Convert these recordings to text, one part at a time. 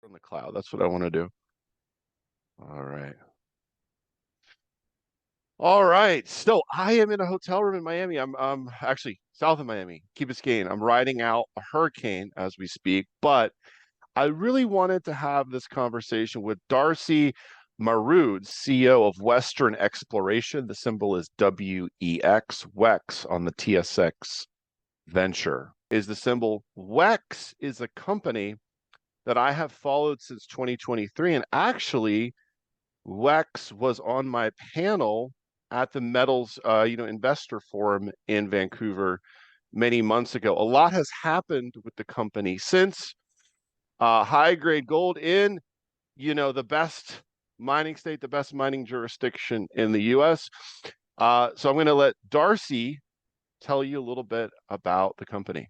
from the cloud. That's what I want to do. All right. All right. So I am in a hotel room in Miami. I'm actually south of Miami, Key Biscayne. I'm riding out a hurricane as we speak, but I really wanted to have this conversation with Darcy Marud, CEO of Western Exploration. The symbol is WEX, WEX on the TSX venture is the symbol. WEX is a company that I have followed since 2023. And actually, WEX was on my panel at the Metals, Investor Forum in Vancouver many months ago. A lot has happened with the company since. High grade gold in, the best mining state, the best mining jurisdiction in the U.S. So I'm going to let Darcy tell you a little bit about the company.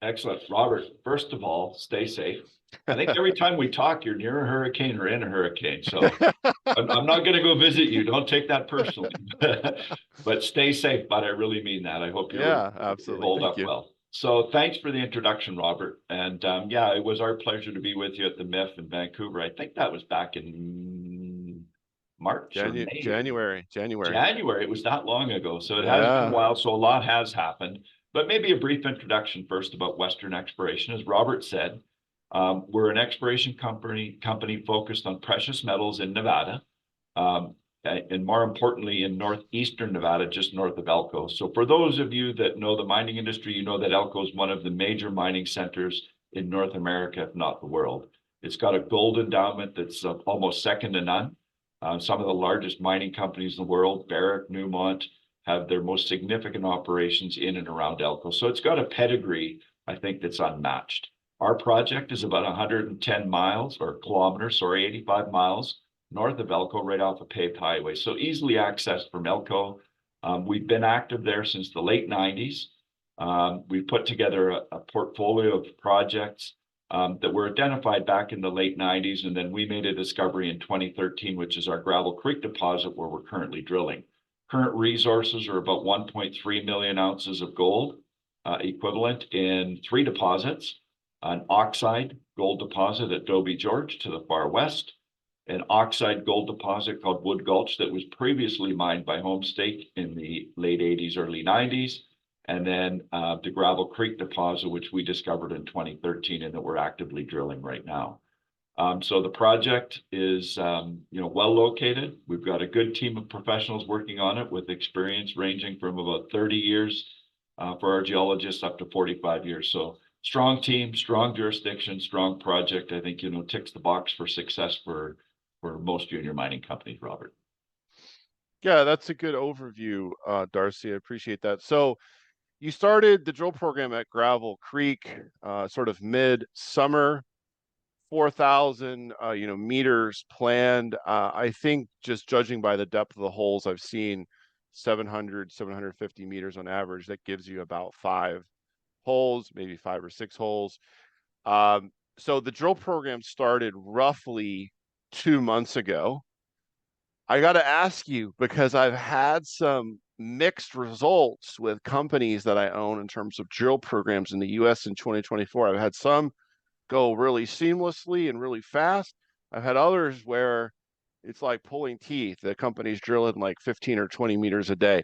Excellent. Robert, first of all, stay safe. I think every time we talk, you're near a hurricane or in a hurricane. So I'm not going to go visit you. Don't take that personally. But stay safe. But I really mean that. I hope you're absolutely. hold Thank up you. well. So thanks for the introduction, Robert. And it was our pleasure to be with you at the MIF in Vancouver. I think that was back in March or May. January. It was that long ago. So it has been a while. So a lot has happened. But maybe a brief introduction first about Western Exploration. As Robert said, we're an exploration company focused on precious metals in Nevada, and more importantly, in northeastern Nevada, just north of Elko. So for those of you that know the mining industry, you know that Elko is one of the major mining centers in North America, if not the world. It's got a gold endowment that's almost second to none. Some of the largest mining companies in the world, Barrick, Newmont, have their most significant operations in and around Elko. So it's got a pedigree, I think, that's unmatched. Our project is about 110 miles or kilometers, 85 miles north of Elko, right off a paved highway. So easily accessed from Elko. We've been active there since the late 90s. We've put together a portfolio of projects that were identified back in the late 90s. And then we made a discovery in 2013, which is our Gravel Creek deposit, where we're currently drilling. Current resources are about 1.3 million ounces of gold equivalent in 3 deposits: an oxide gold deposit at Doby George to the far west, an oxide gold deposit called Wood Gulch that was previously mined by Homestake in the late 80s, early 90s, and then the Gravel Creek deposit, which we discovered in 2013 and that we're actively drilling right now. So the project is, well located. We've got a good team of professionals working on it with experience ranging from about 30 years for our geologists up to 45 years. So strong team, strong jurisdiction, strong project. I think, ticks the box for success for most junior mining companies, Robert. Yeah, that's a good overview, Darcy. I appreciate that. So you started the drill program at Gravel Creek sort of mid-summer. 4,000 meters planned. I think just judging by the depth of the holes, I've seen 750 meters on average. That gives you about 5 holes, maybe 5 or 6 holes. So the drill program started roughly 2 months ago. I got to ask you, because I've had some mixed results with companies that I own in terms of drill programs in the US in 2024. I've had some go really seamlessly and really fast. I've had others where it's like pulling teeth. The company's drilling like 15 or 20 meters a day.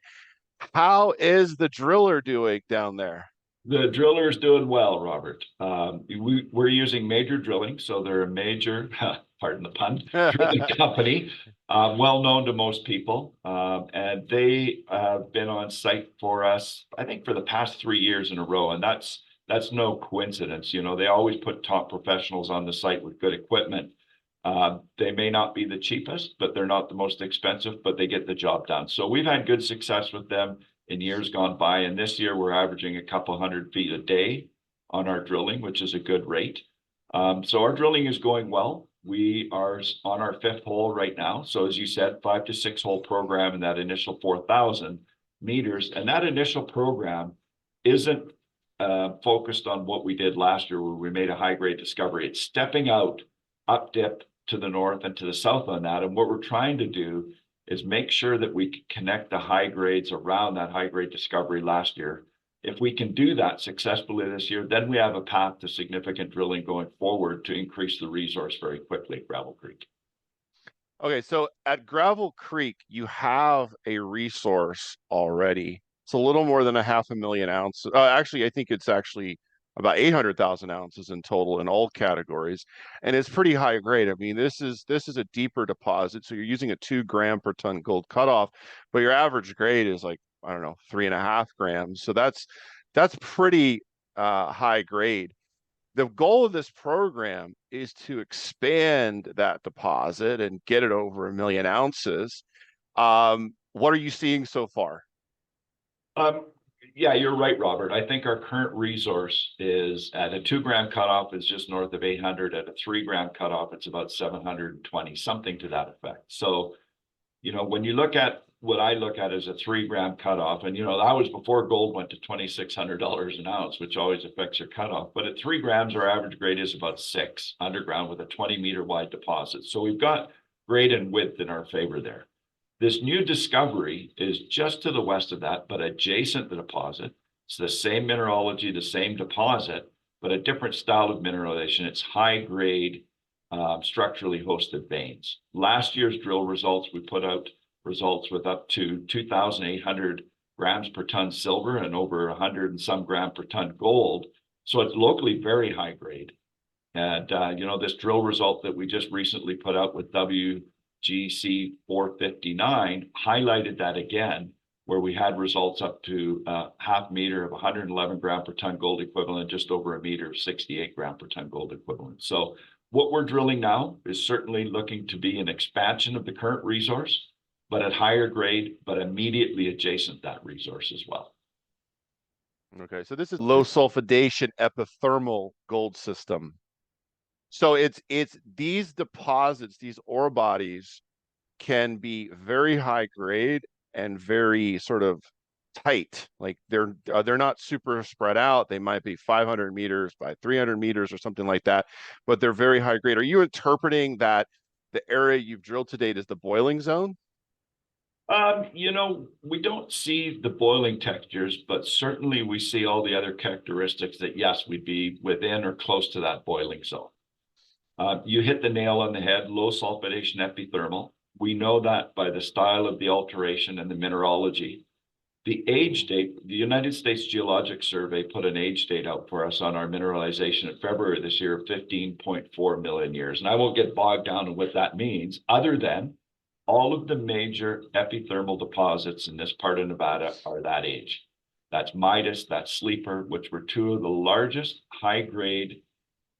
How is the driller doing down there? The driller's doing well, Robert. We're using Major Drilling, so they're a major, pardon the pun, drilling company, well known to most people. And they have been on site for us, I think, for the past 3 years in a row. And that's no coincidence. They always put top professionals on the site with good equipment. They may not be the cheapest, but they're not the most expensive, but they get the job done. So we've had good success with them in years gone by. And this year we're averaging a couple 100 feet a day on our drilling, which is a good rate. So our drilling is going well. We are on our 5th hole right now. So as you said, 5 to 6 hole program in that initial 4,000 meters. And that initial program isn't focused on what we did last year where we made a high grade discovery. It's stepping out up dip to the north and to the south on that. And what we're trying to do is make sure that we connect the high grades around that high grade discovery last year If we can do that successfully this year, then we have a path to significant drilling going forward to increase the resource very quickly at Gravel Creek. Okay, so at Gravel Creek, you have a resource already. It's a little more than a 500,000 ounces. Actually, I think it's actually about 800,000 ounces in total in all categories, and it's pretty high grade. I mean, this is a deeper deposit, so you're using a 2 gram per ton gold cutoff, but your average grade is like, I don't know, 3.5 grams. So that's pretty high grade. The goal of this program is to expand that deposit and get it over 1 million ounces. What are you seeing so far? Yeah, you're right, Robert. I think our current resource is at a 2 gram cutoff is just north of 800. At a 3 gram cutoff, it's about 720, something to that effect. So, when you look at what I look at as a 3 gram cutoff, and that was before gold went to $2,600 an ounce, which always affects your cutoff. But at 3 grams, our average grade is about 6 underground with a 20-meter wide deposit. So we've got grade and width in our favor there. This new discovery is just to the west of that, but adjacent to the deposit. It's the same mineralogy, the same deposit, but a different style of mineralization. It's high grade, structurally hosted veins. Last year's drill results, we put out results with up to 2,800 grams per ton silver and over 100 and some gram per ton gold. So it's locally very high grade. And, this drill result that we just recently put out with WGC459 highlighted that again, where we had results up to half meter of 111 gram per ton gold equivalent, just over a meter of 68 gram per ton gold equivalent. So what we're drilling now is certainly looking to be an expansion of the current resource, but at higher grade, but immediately adjacent that resource as well. Okay, so this is low sulphidation epithermal gold system. So it's these deposits, these ore bodies can be very high grade and very sort of tight. Like they're not super spread out. They might be 500 meters by 300 meters or something like that, but they're very high grade. Are you interpreting that the area you've drilled to date is the boiling zone? We don't see the boiling textures, but certainly we see all the other characteristics that, yes, we'd be within or close to that boiling zone. You hit the nail on the head, low sulphidation epithermal. We know that by the style of the alteration and the mineralogy. The age date, the United States Geologic Survey put an age date out for us on our mineralization in February this year of 15.4 million years. And I won't get bogged down in what that means, other than all of the major epithermal deposits in this part of Nevada are that age. That's Midas, that's Sleeper, which were two of the largest high-grade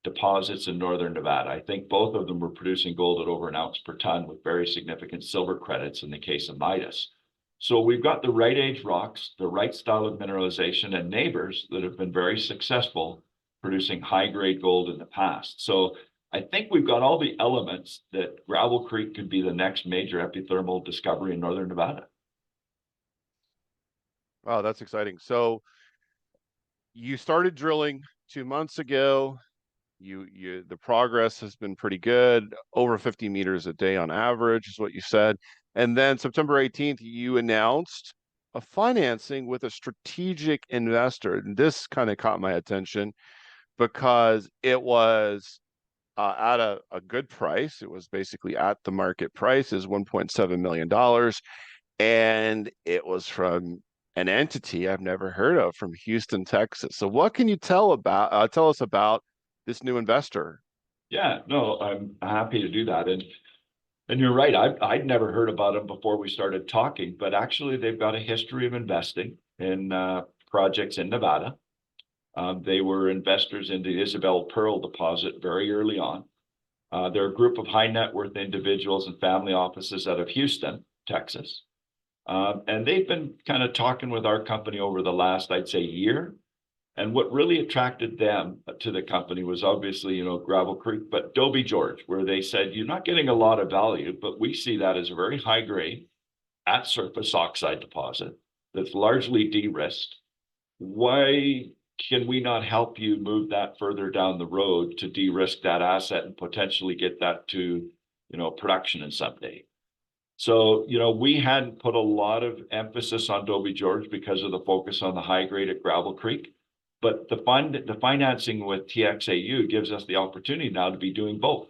deposits in northern Nevada. I think both of them were producing gold at over an ounce per ton with very significant silver credits in the case of Midas. So we've got the right age rocks, the right style of mineralization, and neighbors that have been very successful producing high-grade gold in the past. So I think we've got all the elements that Gravel Creek could be the next major epithermal discovery in northern Nevada. Wow, that's exciting. So you started drilling 2 months ago. The progress has been pretty good, over 50 meters a day on average is what you said. And then September 18th, you announced a financing with a strategic investor. And this kind of caught my attention because it was at a good price. It was basically at the market price, is $1.7 million. And it was from an entity I've never heard of from Houston, Texas. So what can you tell us about this new investor? Yeah, no, I'm happy to do that. And you're right, I'd never heard about them before we started talking, but actually they've got a history of investing in projects in Nevada. They were investors in the Isabel Pearl deposit very early on. They're a group of high net worth individuals and family offices out of Houston, Texas. And they've been kind of talking with our company over the last, I'd say, year. And what really attracted them to the company was obviously, Gravel Creek, but Doby George, where they said, you're not getting a lot of value, but we see that as a very high grade at surface oxide deposit that's largely de-risked. Why can we not help you move that further down the road to de-risk that asset and potentially get that to, production in someday? So, we hadn't put a lot of emphasis on Doby George because of the focus on the high grade at Gravel Creek. But the financing with TXAU gives us the opportunity now to be doing both.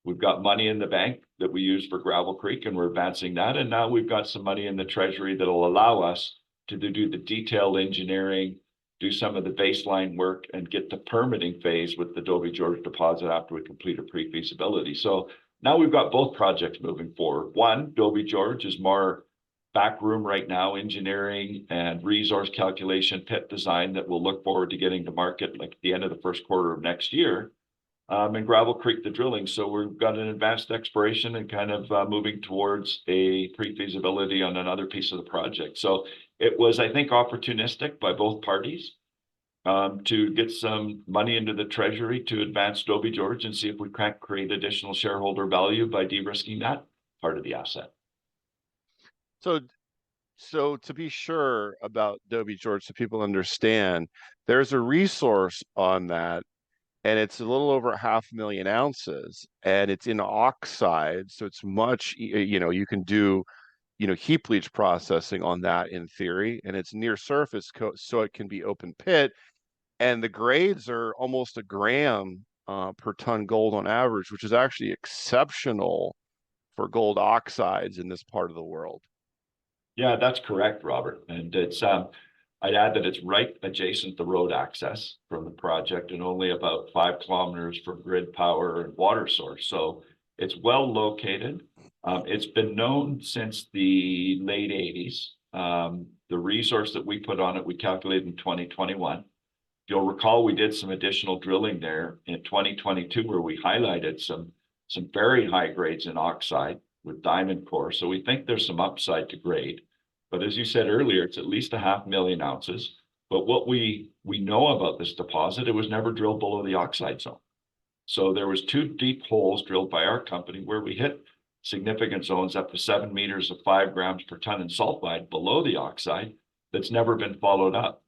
We've got money in the bank that we use for Gravel Creek, and we're advancing that. And now we've got some money in the treasury that'll allow us to do the detailed engineering, do some of the baseline work, and get the permitting phase with the Doby George deposit after we complete a pre-feasibility. So now we've got both projects moving forward. One, Doby George is more back room right now, engineering and resource calculation, pit design that we'll look forward to getting to market like at the end of the first quarter of next year. And Gravel Creek, the drilling. So we've got an advanced exploration and kind of moving towards a pre-feasibility on another piece of the project. So it was, I think, opportunistic by both parties to get some money into the treasury to advance Doby George and see if we can't create additional shareholder value by de-risking that part of the asset. So to be sure about Doby George, so people understand, there's a resource on that, and it's a little over 500,000 ounces, and it's in oxide, so it's much, you can do, heap leach processing on that in theory, and it's near surface, so it can be open pit, and the grades are almost a gram per ton gold on average, which is actually exceptional for gold oxides in this part of the world. Yeah, that's correct, Robert. And it's I'd add that it's right adjacent to road access from the project and only about 5 kilometers from grid power and water source. So it's well located. It's been known since the late 80s. The resource that we put on it, we calculated in 2021. You'll recall we did some additional drilling there in 2022 where we highlighted some very high grades in oxide with diamond core. So we think there's some upside to grade. But as you said earlier, it's at least 500,000 ounces. But what we know about this deposit, it was never drilled below the oxide zone. So there was 2 deep holes drilled by our company where we hit significant zones up to 7 meters of 5 grams per ton in sulfide below the oxide that's never been followed up.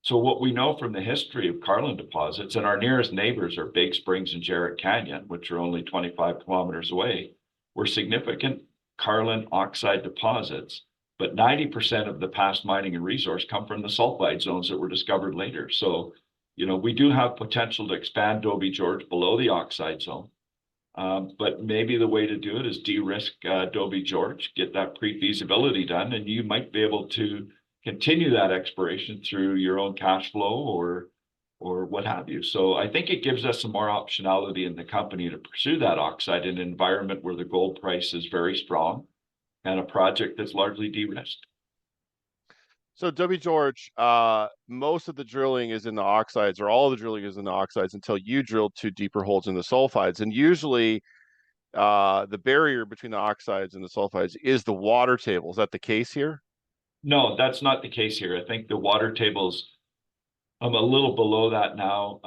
So what we know from the history of Carlin deposits, and our nearest neighbors are Big Springs and Jarrett Canyon, which are only 25 kilometers away, were significant Carlin oxide deposits, but 90% of the past mining and resource come from the sulfide zones that were discovered later. So, we do have potential to expand Doby George below the oxide zone. But maybe the way to do it is de-risk Doby George, get that pre-feasibility done, and you might be able to continue that exploration through your own cash flow or what have you. So I think it gives us some more optionality in the company to pursue that oxide in an environment where the gold price is very strong and a project that's largely de-risked. So Doby George, most of the drilling is in the oxides, or all of the drilling is in the oxides until you drill 2 deeper holes in the sulfides. And usually the barrier between the oxides and the sulfides is the water table. Is that the case here? No, that's not the case here. I think the water table's a little below that now,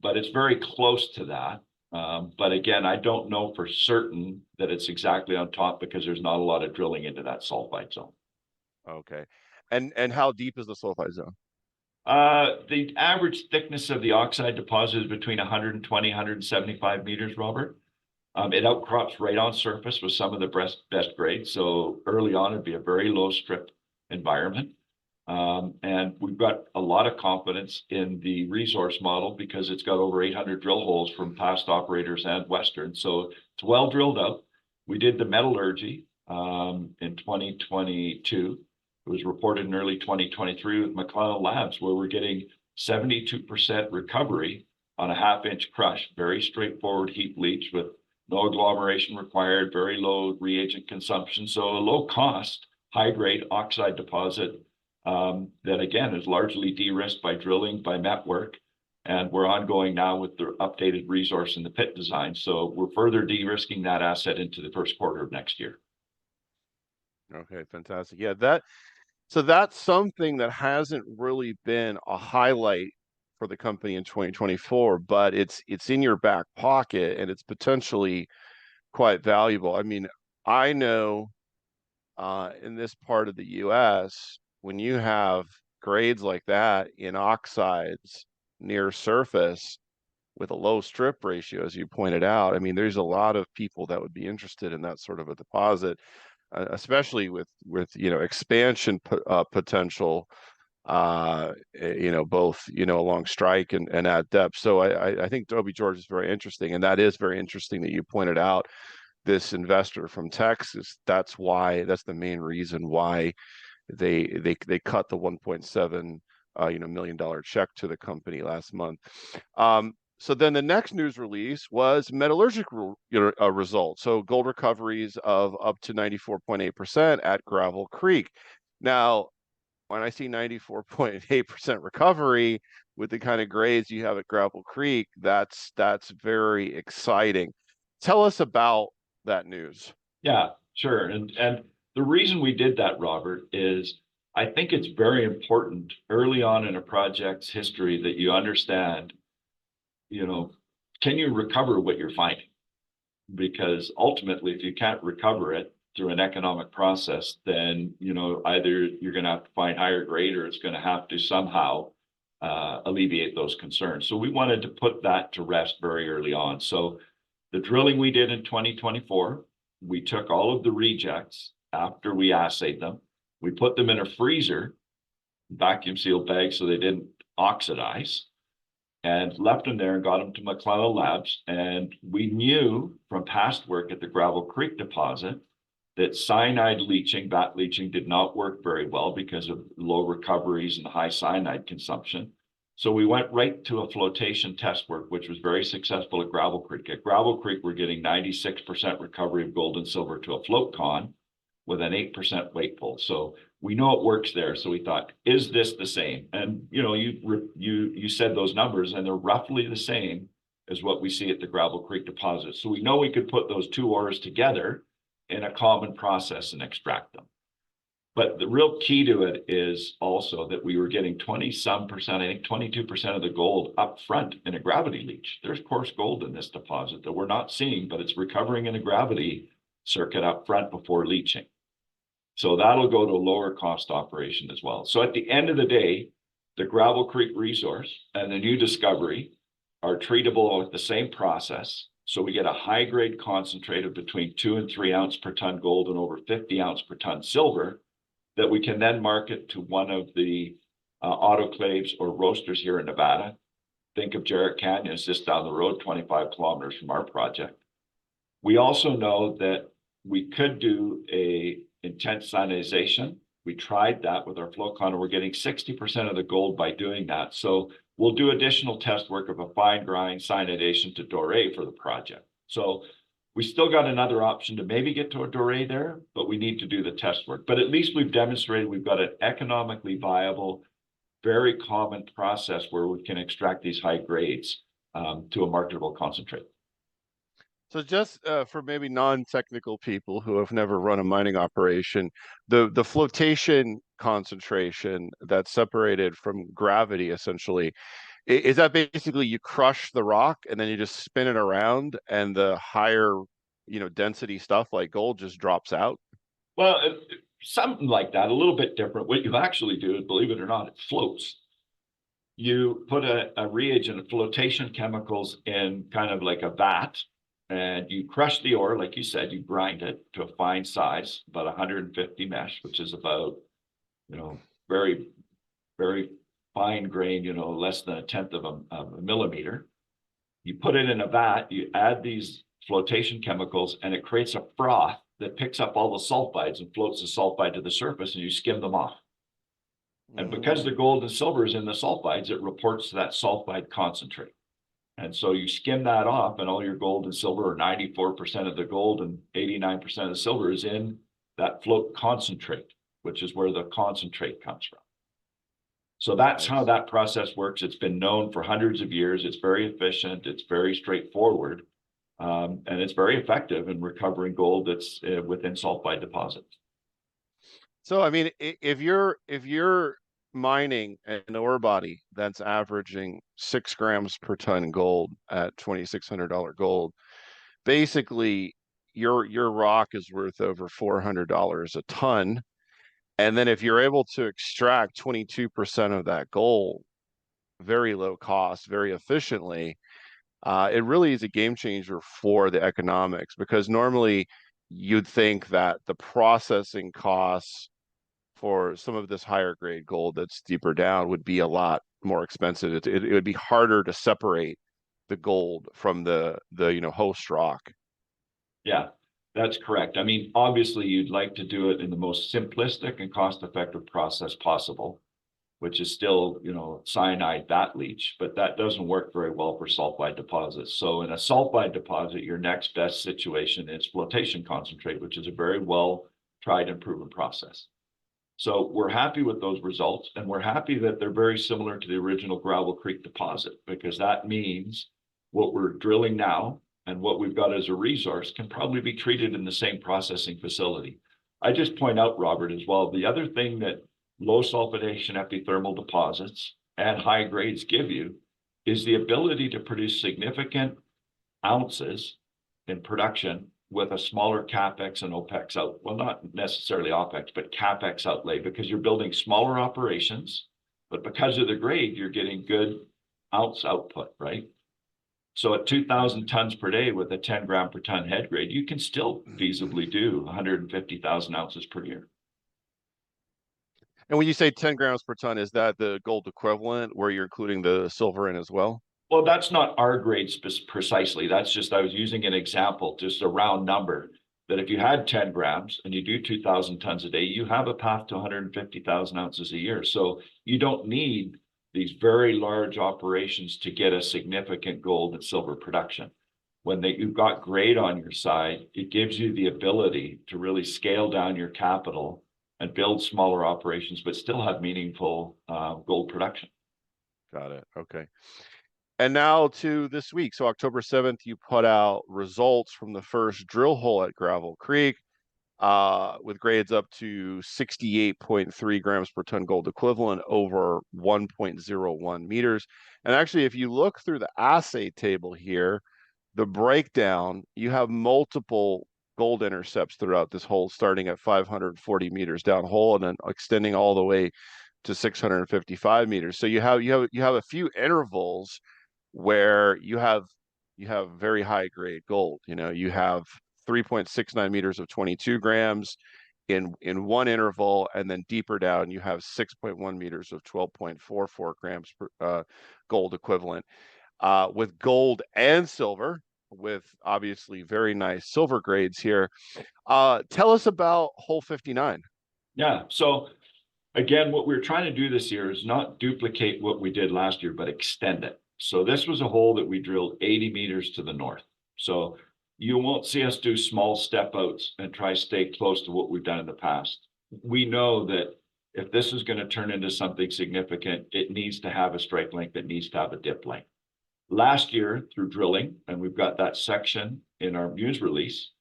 but it's very close to that. But again, I don't know for certain that it's exactly on top because there's not a lot of drilling into that sulfide zone. Okay. And how deep is the sulfide zone? The average thickness of the oxide deposit is between 120, 175 meters, Robert. It outcrops right on surface with some of the best grades. So early on, it'd be a very low strip environment. And we've got a lot of confidence in the resource model because it's got over 800 drill holes from past operators and Western. So it's well drilled out. We did the metallurgy in 2022. It was reported in early 2023 with McLennan Labs, where we're getting 72% recovery on a 1/2-inch crush, very straightforward heap leach with no agglomeration required, very low reagent consumption. So a low cost, high grade oxide deposit that again is largely de-risked by drilling, by met work. And we're ongoing now with the updated resource and the pit design. So we're further de-risking that asset into the first quarter of next year. Okay, fantastic. Yeah, so that's something that hasn't really been a highlight for the company in 2024, but it's in your back pocket and it's potentially quite valuable. I mean, I know in this part of the US, when you have grades like that in oxides near surface, with a low strip ratio, as you pointed out. I mean, there's a lot of people that would be interested in that sort of a deposit, especially with expansion potential, both along strike and at depth. So I think Doby George is very interesting, and that is very interesting that you pointed out this investor from Texas. That's the main reason why they cut the 1.7 million dollar check to the company last month. So then the next news release was metallurgical results. So gold recoveries of up to 94.8% at Gravel Creek. Now, when I see 94.8% recovery with the kind of grades you have at Gravel Creek, that's very exciting. Tell us about that news. Yeah, sure. And the reason we did that, Robert, is I think it's very important early on in a project's history that you understand, can you recover what you're finding? Because ultimately, if you can't recover it through an economic process, then, either you're going to have to find higher grade or it's going to have to somehow alleviate those concerns. So we wanted to put that to rest very early on. So the drilling we did in 2024, we took all of the rejects after we assayed them. We put them in a freezer, vacuum sealed bag so they didn't oxidize, and left them there and got them to McClellan Labs. And we knew from past work at the Gravel Creek deposit that cyanide leaching, vat leaching, did not work very well because of low recoveries and high cyanide consumption. So we went right to a flotation test work, which was very successful at Gravel Creek. At Gravel Creek, we're getting 96% recovery of gold and silver to a float con with an 8% weight pull. So we know it works there. So we thought, is this the same? And you said those numbers, and they're roughly the same as what we see at the Gravel Creek deposit. So we know we could put those two ores together in a common process and extract them. But the real key to it is also that we were getting 20-some%, I think 22% of the gold up front in a gravity leach. There's coarse gold in this deposit that we're not seeing, but it's recovering in a gravity circuit up front before leaching. So that'll go to a lower cost operation as well. So at the end of the day, the Gravel Creek resource and the new discovery are treatable with the same process. So we get a high grade concentrate of between 2 and 3 ounce per ton gold and over 50 ounce per ton silver that we can then market to one of the autoclaves or roasters here in Nevada. Think of Jarrett Canyon, it's just down the road, 25 kilometers from our project. We also know that we could do a intense cyanidization. We tried that with our float con, and we're getting 60% of the gold by doing that. So we'll do additional test work of a fine grind cyanidation to doré for the project. So we still got another option to maybe get to a doré there, but we need to do the test work. But at least we've demonstrated we've got an economically viable, very common process where we can extract these high grades to a marketable concentrate. So just for maybe non-technical people who have never run a mining operation, the flotation concentration that's separated from gravity, essentially, is that basically you crush the rock and then you just spin it around and the higher, density stuff like gold just drops out? Well, something like that, a little bit different. What you actually do, believe it or not, it floats. You put a reagent of flotation chemicals in kind of like a vat, and you crush the ore, like you said, you grind it to a fine size, about 150 mesh, which is about, very, very fine grain, less than a tenth of a millimeter. You put it in a vat, you add these flotation chemicals, and it creates a froth that picks up all the sulfides and floats the sulfide to the surface, and you skim them off. And because the gold and silver is in the sulfides, it reports to that sulfide concentrate. And so you skim that off, and all your gold and silver, or 94% of the gold and 89% of the silver, is in that float concentrate, which is where the concentrate comes from. So that's how that process works. It's been known for hundreds of years. It's very efficient. It's very straightforward. And it's very effective in recovering gold that's within sulfide deposits. So, I mean, if you're mining an ore body that's averaging 6 grams per ton gold at $2,600 gold, basically your rock is worth over $400 a ton. And then if you're able to extract 22% of that gold, very low cost, very efficiently, It really is a game changer for the economics, because normally you'd think that the processing costs for some of this higher grade gold that's deeper down would be a lot more expensive. It would be harder to separate the gold from the host rock. Yeah, that's correct. I mean, obviously, you'd like to do it in the most simplistic and cost-effective process possible, which is still, cyanide vat leach, but that doesn't work very well for sulfide deposits. So in a sulfide deposit, your next best situation is flotation concentrate, which is a very well tried and proven process. So we're happy with those results, and we're happy that they're very similar to the original Gravel Creek deposit, because that means what we're drilling now and what we've got as a resource can probably be treated in the same processing facility. I just point out, Robert, as well, the other thing that low sulfidation epithermal deposits and high grades give you is the ability to produce significant ounces in production with a smaller capex and opex out. Well, not necessarily opex, but capex outlay, because you're building smaller operations, but because of the grade, you're getting good ounce output, right? So at 2,000 tons per day with a 10 gram per ton head grade, you can still feasibly do 150,000 ounces per year. And when you say 10 grams per ton, is that the gold equivalent where you're including the silver in as well? Well, that's not our grade precisely. That's just, I was using an example, just a round number, that if you had 10 grams and you do 2,000 tons a day, you have a path to 150,000 ounces a year. So you don't need these very large operations to get a significant gold and silver production. When you've got grade on your side, it gives you the ability to really scale down your capital and build smaller operations, but still have meaningful gold production. Got it. Okay. And now to this week. So October 7th, you put out results from the first drill hole at Gravel Creek, with grades up to 68.3 grams per ton gold equivalent over 1.01 meters. And actually, if you look through the assay table here, the breakdown, you have multiple gold intercepts throughout this hole, starting at 540 meters down hole and then extending all the way to 655 meters. So you have a few intervals where you have very high grade gold. You have 3.69 meters of 22 grams in one interval, and then deeper down you have 6.1 meters of 12.44 grams per gold equivalent, with gold and silver, with obviously very nice silver grades here. Tell us about hole 59. Yeah, so again, what we're trying to do this year is not duplicate what we did last year, but extend it. So this was a hole that we drilled 80 meters to the north. So you won't see us do small step outs and try to stay close to what we've done in the past. We know that if this is going to turn into something significant, it needs to have a strike length, it needs to have a dip length. Last year, through drilling, and we've got that section in our news release,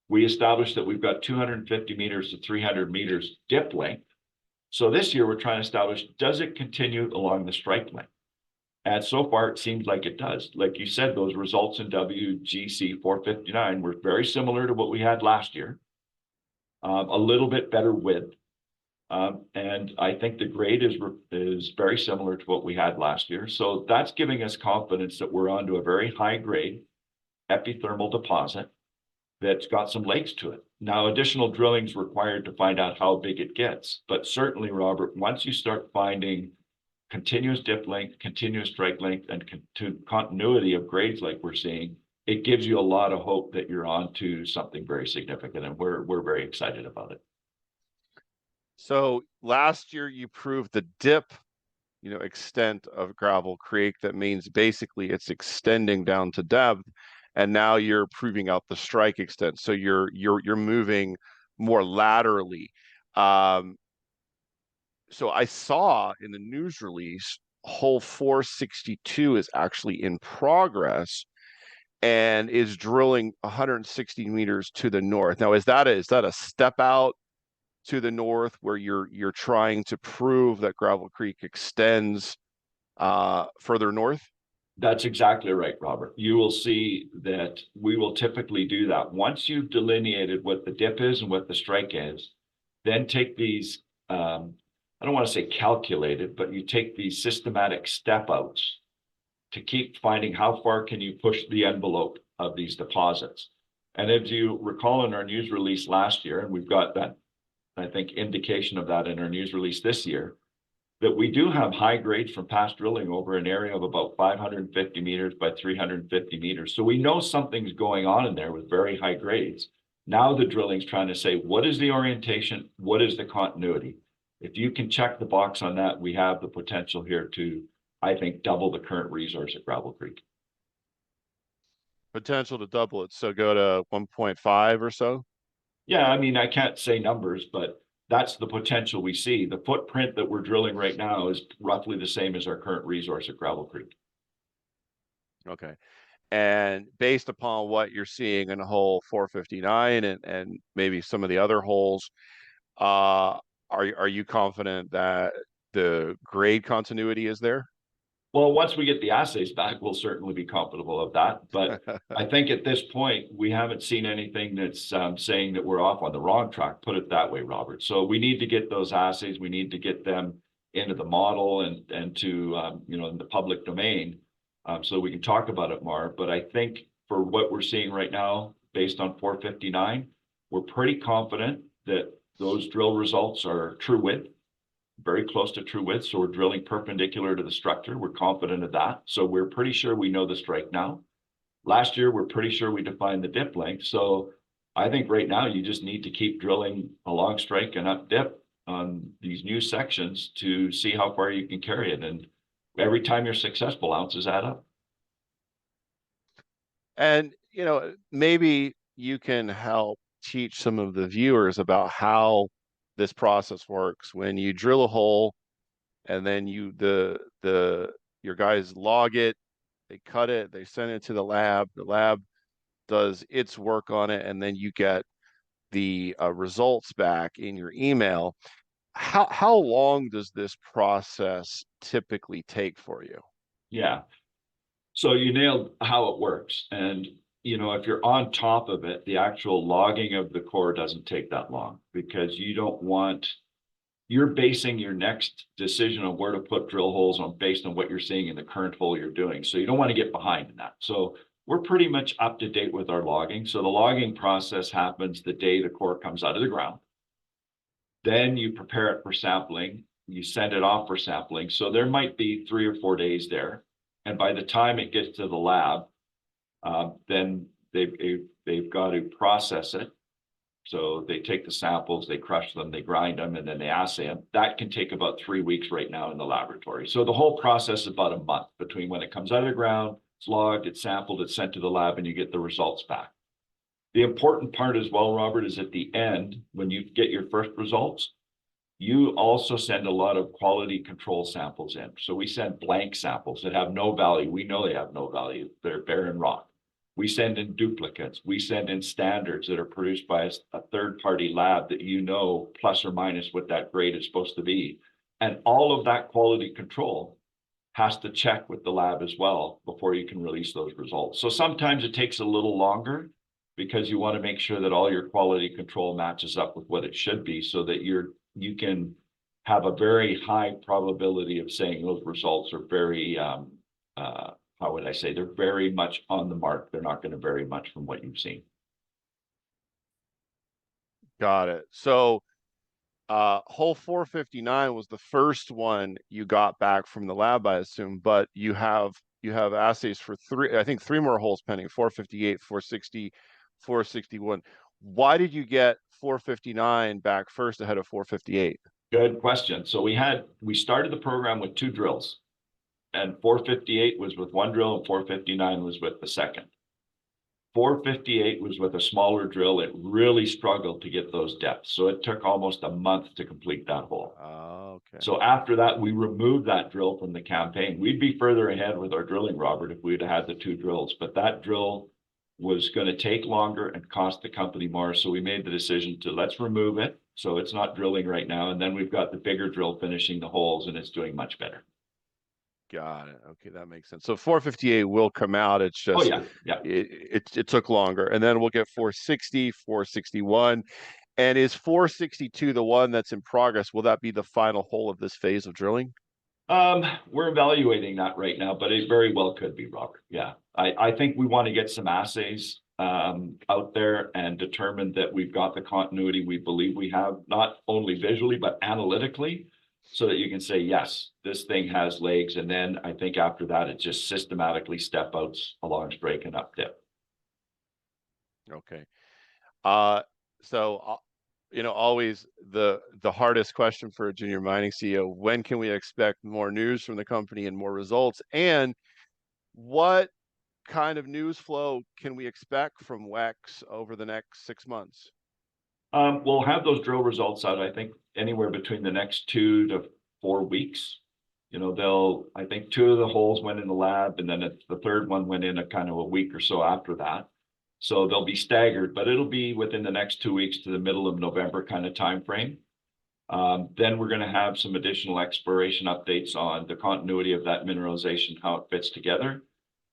we established that we've got 250 meters to 300 meters dip length. So this year, we're trying to establish, does it continue along the strike length? And so far, it seems like it does. Like you said, those results in WGC459 were very similar to what we had last year. A little bit better width. And I think the grade is very similar to what we had last year. So that's giving us confidence that we're onto a very high grade epithermal deposit that's got some legs to it. Now, additional drilling is required to find out how big it gets. But certainly, Robert, once you start finding continuous dip length, continuous strike length, and continuity of grades like we're seeing, it gives you a lot of hope that you're on to something very significant, and we're very excited about it. So last year you proved the dip, extent of Gravel Creek. That means basically it's extending down to depth, and now you're proving out the strike extent. So you're moving more laterally. So I saw in the news release, hole 462 is actually in progress and is drilling 160 meters to the north. Now, is that a step out to the north where you're trying to prove that Gravel Creek extends further north? That's exactly right, Robert. You will see that we will typically do that. Once you've delineated what the dip is and what the strike is, then take these, I don't want to say calculated, but you take these systematic step outs to keep finding how far can you push the envelope of these deposits. And as you recall in our news release last year, and we've got that, I think, indication of that in our news release this year, that we do have high grades from past drilling over an area of about 550 meters by 350 meters. So we know something's going on in there with very high grades. Now the drilling's trying to say, what is the orientation? What is the continuity? If you can check the box on that, we have the potential here to, I think, double the current resource at Gravel Creek. Potential to double it. So go to 1.5 or so? Yeah, I mean, I can't say numbers, but that's the potential we see. The footprint that we're drilling right now is roughly the same as our current resource at Gravel Creek. Okay. And based upon what you're seeing in hole 459 and maybe some of the other holes, are you confident that the grade continuity is there? Well, once we get the assays back, we'll certainly be comfortable of that. But I think at this point, we haven't seen anything that's saying that we're off on the wrong track, put it that way, Robert. So we need to get those assays. We need to get them into the model and to, in the public domain so we can talk about it more. But I think for what we're seeing right now, based on 459, we're pretty confident that those drill results are true width, very close to true width. So we're drilling perpendicular to the structure. We're confident of that. So we're pretty sure we know the strike now. Last year, we're pretty sure we defined the dip length. So I think right now you just need to keep drilling along strike and up dip on these new sections to see how far you can carry it. And every time you're successful, ounces add up. And, maybe you can help teach some of the viewers about how this process works. When you drill a hole and then your guys log it, they cut it, they send it to the lab does its work on it, and then you get the results back in your email. How long does this process typically take for you? Yeah. So you nailed how it works. And, if you're on top of it, the actual logging of the core doesn't take that long because you're basing your next decision on where to put drill holes on based on what you're seeing in the current hole you're doing. So you don't want to get behind in that. So we're pretty much up to date with our logging. So the logging process happens the day the core comes out of the ground. Then you prepare it for sampling. You send it off for sampling. So there might be 3 or 4 days there. And by the time it gets to the lab, then they've got to process it. So they take the samples, they crush them, they grind them, and then they assay them. That can take about 3 weeks right now in the laboratory. So the whole process is about a month between when it comes out of the ground, it's logged, it's sampled, it's sent to the lab, and you get the results back. The important part as well, Robert, is at the end, when you get your first results, you also send a lot of quality control samples in. So we send blank samples that have no value. We know they have no value. They're barren rock. We send in duplicates. We send in standards that are produced by a third-party lab that plus or minus what that grade is supposed to be. And all of that quality control has to check with the lab as well before you can release those results. So sometimes it takes a little longer because you want to make sure that all your quality control matches up with what it should be so that you can have a very high probability of saying those results are very, how would I say, they're very much on the mark. They're not going to vary much from what you've seen. Got it. So hole 459 was the first one you got back from the lab, I assume, but you have assays for three more holes pending, 458, 460, 461. Why did you get 459 back first ahead of 458? Good question. So we started the program with 2 drills, and 458 was with 1 drill and 459 was with the second. 458 was with a smaller drill. It really struggled to get those depths. So it took almost a month to complete that hole. Okay. So after that, we removed that drill from the campaign. We'd be further ahead with our drilling, Robert, if we'd had the 2 drills, but that drill was going to take longer and cost the company more. So we made the decision to let's remove it. So it's not drilling right now. And then we've got the bigger drill finishing the holes and it's doing much better. Got it. Okay, that makes sense. So 458 will come out. It's just, it took longer. And then we'll get 460, 461. And is 462 the one that's in progress? Will that be the final hole of this phase of drilling? We're evaluating that right now, but it very well could be, Robert. Yeah, I think we want to get some assays out there and determine that we've got the continuity we believe we have, not only visually, but analytically, so that you can say, yes, this thing has legs. And then I think after that, it's just systematically step outs along strike and up dip. Okay. So you know, always the hardest question for a junior mining CEO, when can we expect more news from the company and more results? And what kind of news flow can we expect from WEX over the next 6 months? We'll have those drill results out, I think, anywhere between the next 2 to 4 weeks. You know, I think 2 of the holes went in the lab, and then the third one went in a kind of a week or so after that. So they'll be staggered, but it'll be within the next 2 weeks to the middle of November kind of time frame. Then we're going to have some additional exploration updates on the continuity of that mineralization, how it fits together.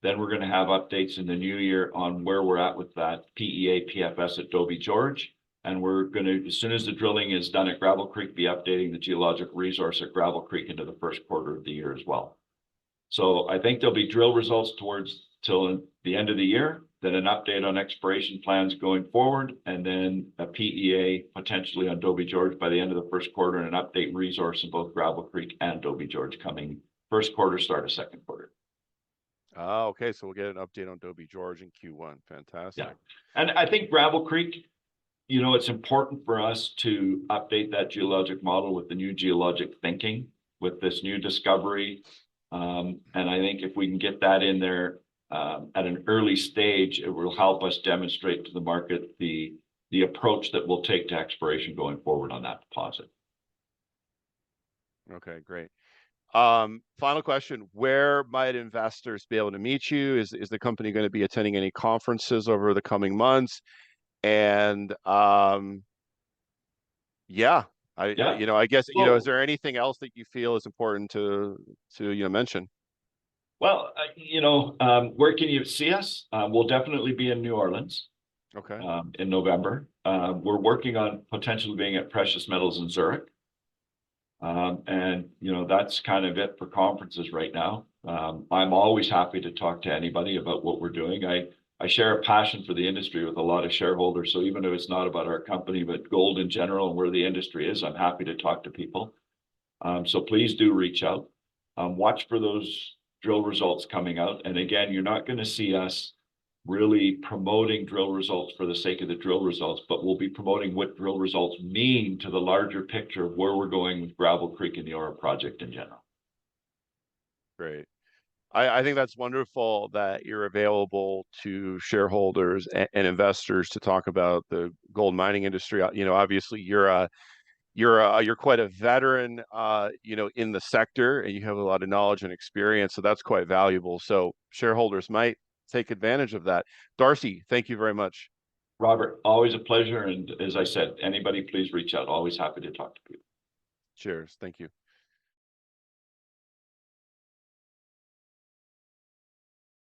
Then we're going to have updates in the new year on where we're at with that PEA PFS at Doby George. And we're going to, as soon as the drilling is done at Gravel Creek, be updating the geologic resource at Gravel Creek into the first quarter of the year as well. So I think there'll be drill results till the end of the year, then an update on exploration plans going forward, and then a PEA potentially on Doby George by the end of the first quarter, and an update resource in both Gravel Creek and Doby George coming first quarter, start of second quarter. Oh, okay. So we'll get an update on Doby George in Q1. Fantastic. Yeah. And I think Gravel Creek, you know, it's important for us to update that geologic model with the new geologic thinking, with this new discovery. And I think if we can get that in there at an early stage, it will help us demonstrate to the market the approach that we'll take to exploration going forward on that deposit. Okay, great. Final question, where might investors be able to meet you? Is the company going to be attending any conferences over the coming months? And yeah, you know, I guess, you know, is there anything else that you feel is important to you know, mention? Well, you know, where can you see us? We'll definitely be in New Orleans. Okay. In November. We're working on potentially being at Precious Metals in Zurich. And, you know, that's kind of it for conferences right now. I'm always happy to talk to anybody about what we're doing. I share a passion for the industry with a lot of shareholders. So even if it's not about our company, but gold in general and where the industry is, I'm happy to talk to people. So please do reach out. Watch for those drill results coming out. And again, you're not going to see us really promoting drill results for the sake of the drill results, but we'll be promoting what drill results mean to the larger picture of where we're going with Gravel Creek and the Aura project in general. Great. I think that's wonderful that you're available to shareholders and investors to talk about the gold mining industry. You know, obviously you're quite a veteran, you know, in the sector, and you have a lot of knowledge and experience. So that's quite valuable. So shareholders might take advantage of that. Darcy, thank you very much. Robert, always a pleasure. And as I said, anybody, please reach out. Always happy to talk to people. Cheers. Thank you.